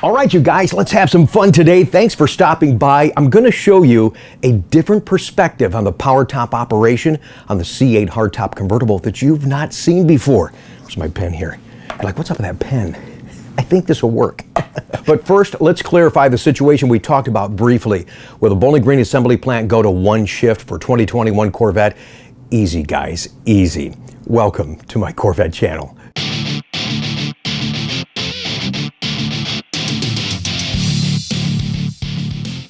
All right, you guys, let's have some fun today. Thanks for stopping by. I'm going to show you a different perspective on the power top operation on the C8 hardtop convertible that you've not seen before. Where's my pen here? You're like, what's up with that pen? I think this will work. But first, let's clarify the situation we talked about briefly. Will the Bowling Green assembly plant go to one shift for 2021 Corvette? Easy, guys, easy. Welcome to my Corvette channel.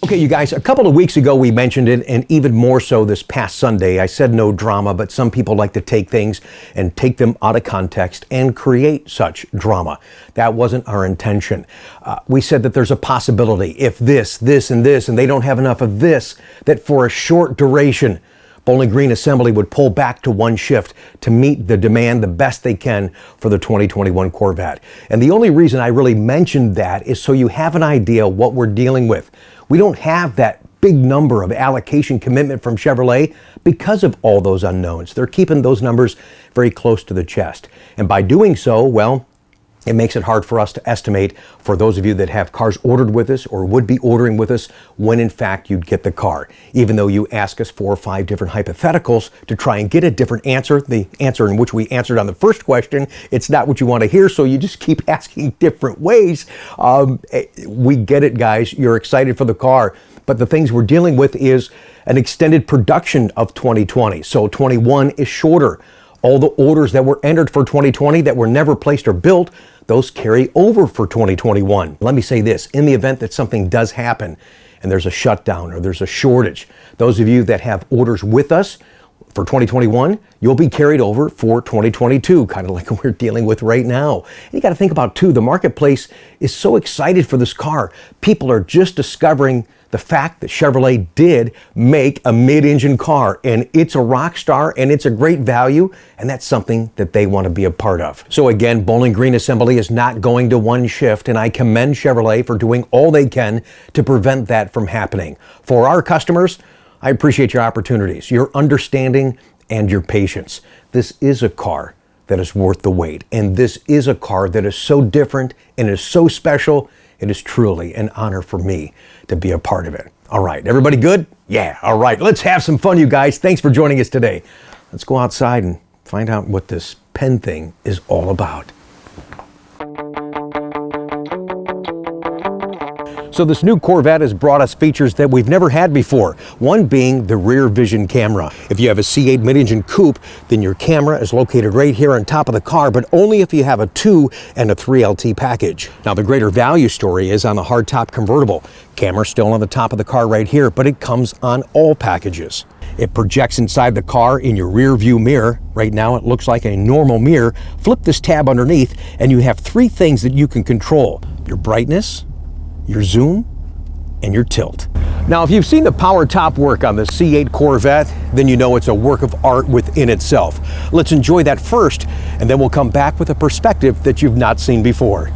Okay, you guys, a couple of weeks ago we mentioned it, and even more so this past Sunday. I said no drama, but some people like to take things and take them out of context and create such drama. That wasn't our intention. We said that there's a possibility if this, and this, and they don't have enough of this, that for a short duration, Bowling Green Assembly would pull back to one shift to meet the demand the best they can for the 2021 Corvette. And the only reason I really mentioned that is so you have an idea what we're dealing with. We don't have that big number of allocation commitment from Chevrolet because of all those unknowns. They're keeping those numbers very close to the chest. And by doing so, well, it makes it hard for us to estimate for those of you that have cars ordered with us or would be ordering with us when in fact you'd get the car. Even though you ask us 4 or 5 different hypotheticals to try and get a different answer, the answer in which we answered on the first question, it's not what you want to hear, so you just keep asking different ways. We get it, guys. You're excited for the car, but the things we're dealing with is an extended production of 2020. So 21 is shorter. All the orders that were entered for 2020 that were never placed or built, those carry over for 2021. Let me say this, in the event that something does happen and there's a shutdown or there's a shortage, those of you that have orders with us for 2021, you'll be carried over for 2022, kind of like we're dealing with right now. And you got to think about too, the marketplace is so excited for this car. People are just discovering the fact that Chevrolet did make a mid-engine car, and it's a rock star and it's a great value, and that's something that they want to be a part of. So again, Bowling Green Assembly is not going to one shift, and I commend Chevrolet for doing all they can to prevent that from happening. For our customers, I appreciate your opportunities, your understanding, and your patience. This is a car that is worth the wait, and this is a car that is so different and is so special. It is truly an honor for me to be a part of it. All right, everybody good? Yeah, all right, let's have some fun, you guys. Thanks for joining us today. Let's go outside and find out what this pen thing is all about. So this new Corvette has brought us features that we've never had before, one being the rear vision camera. If you have a C8 mid-engine coupe, then your camera is located right here on top of the car, but only if you have a 2 and a 3LT package. Now the greater value story is on the hardtop convertible. Camera still on the top of the car right here, but it comes on all packages. It projects inside the car in your rear view mirror. Right now it looks like a normal mirror. Flip this tab underneath and you have 3 things that you can control: your brightness, your zoom, and your tilt. Now, if you've seen the power top work on the C8 Corvette, then you know it's a work of art within itself. Let's enjoy that first, and then we'll come back with a perspective that you've not seen before.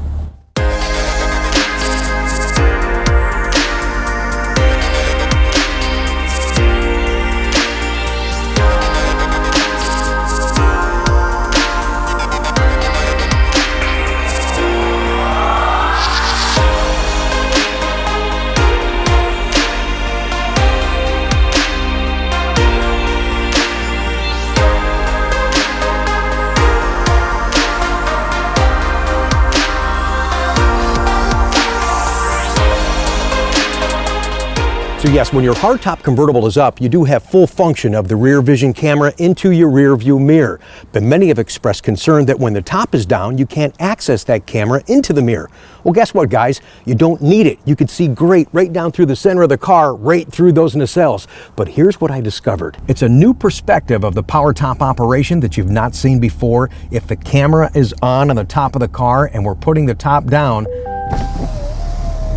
So yes, when your hardtop convertible is up, you do have full function of the rear vision camera into your rear view mirror. But many have expressed concern that when the top is down, you can't access that camera into the mirror. Well, guess what, guys? You don't need it. You can see great right down through the center of the car, right through those nacelles. But here's what I discovered. It's a new perspective of the power top operation that you've not seen before. If the camera is on the top of the car and we're putting the top down,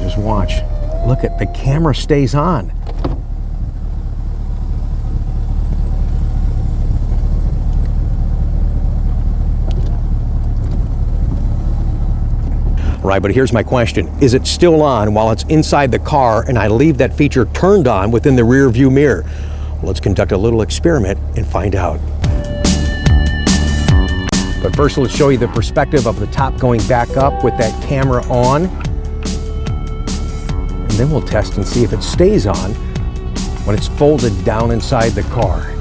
just watch. Look at the camera stays on. Right, but here's my question. Is it still on while it's inside the car and I leave that feature turned on within the rear view mirror? Well, let's conduct a little experiment and find out. But first, let's show you the perspective of the top going back up with that camera on. then we'll test and see if it stays on when it's folded down inside the car.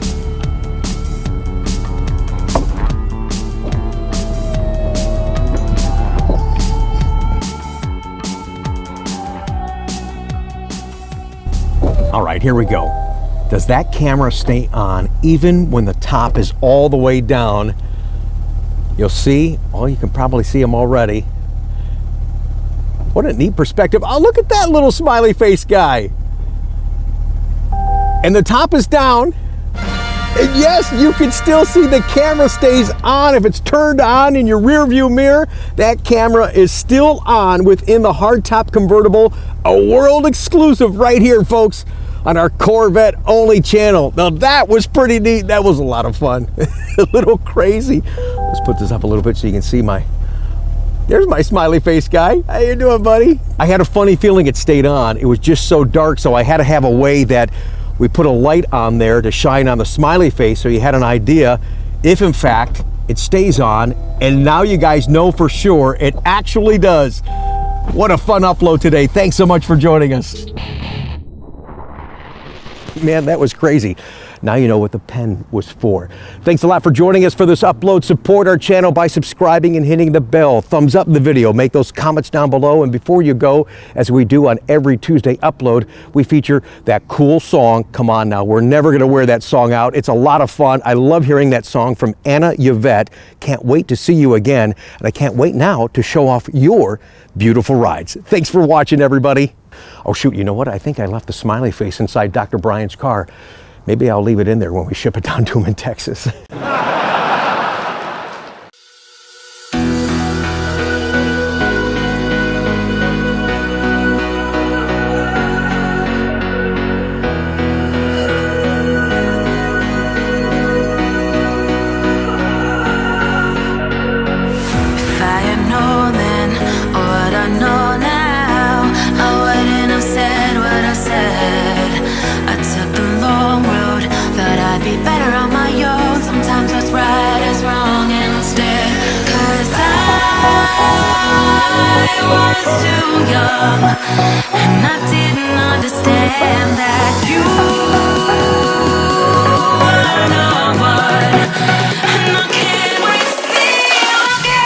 All right, here we go. Does that camera stay on even when the top is all the way down? You'll see, oh, you can probably see them already. What a neat perspective. Oh, look at that little smiley face guy. And the top is down. And yes, you can still see the camera stays on. If it's turned on in your rear view mirror, that camera is still on within the hardtop convertible. A world exclusive right here, folks, on our Corvette only channel. Now that was pretty neat. That was a lot of fun. A little crazy. Let's put this up a little bit so you can see there's my smiley face guy. How you doing, buddy? I had a funny feeling it stayed on. It was just so dark, so I had to have a way that we put a light on there to shine on the smiley face so you had an idea if in fact it stays on. And now you guys know for sure it actually does. What a fun upload today. Thanks so much for joining us. Man, that was crazy. Now you know what the pen was for. Thanks a lot for joining us for this upload. Support our channel by subscribing and hitting the bell. Thumbs up the video. Make those comments down below. And before you go, as we do on every Tuesday upload, we feature that cool song. Come on now, we're never going to wear that song out. It's a lot of fun. I love hearing that song from Anna Yvette. Can't wait to see you again. And I can't wait now to show off your beautiful rides. Thanks for watching, everybody. Oh shoot, you know what? I think I left the smiley face inside Dr. Brian's car. Maybe I'll leave it in there when we ship it down to him in Texas. I was too young, and I didn't understand that you were the one, and I can't wait to see you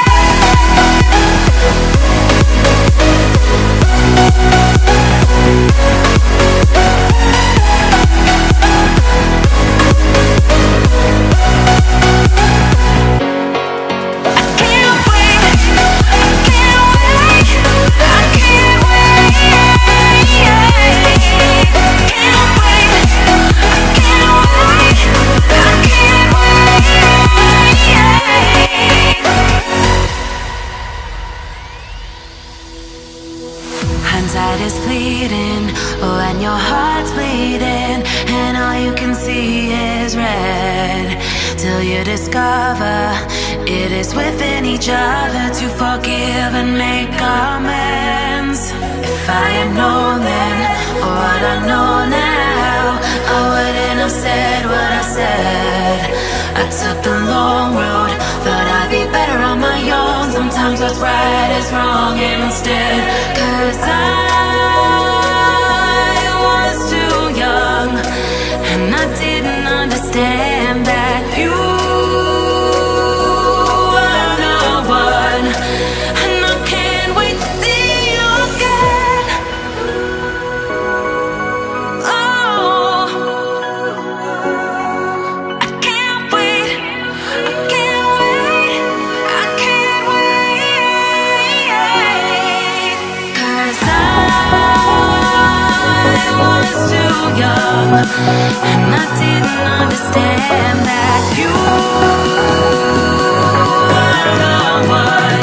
hindsight is fleeting, when your heart's bleeding, and all you can see is red, till you discover it is within each other to forgive and make amends. If I had known then, or what I know now, I wouldn't have said what I said. I took the long road, thought I'd be better on my own. Sometimes what's right is wrong instead, 'cause I was too young, and I didn't understand that you were the one, and I can't wait to see you again. Oh, I can't wait, I can't wait, I can't wait, 'cause I was too young, and I didn't understand that you were the one.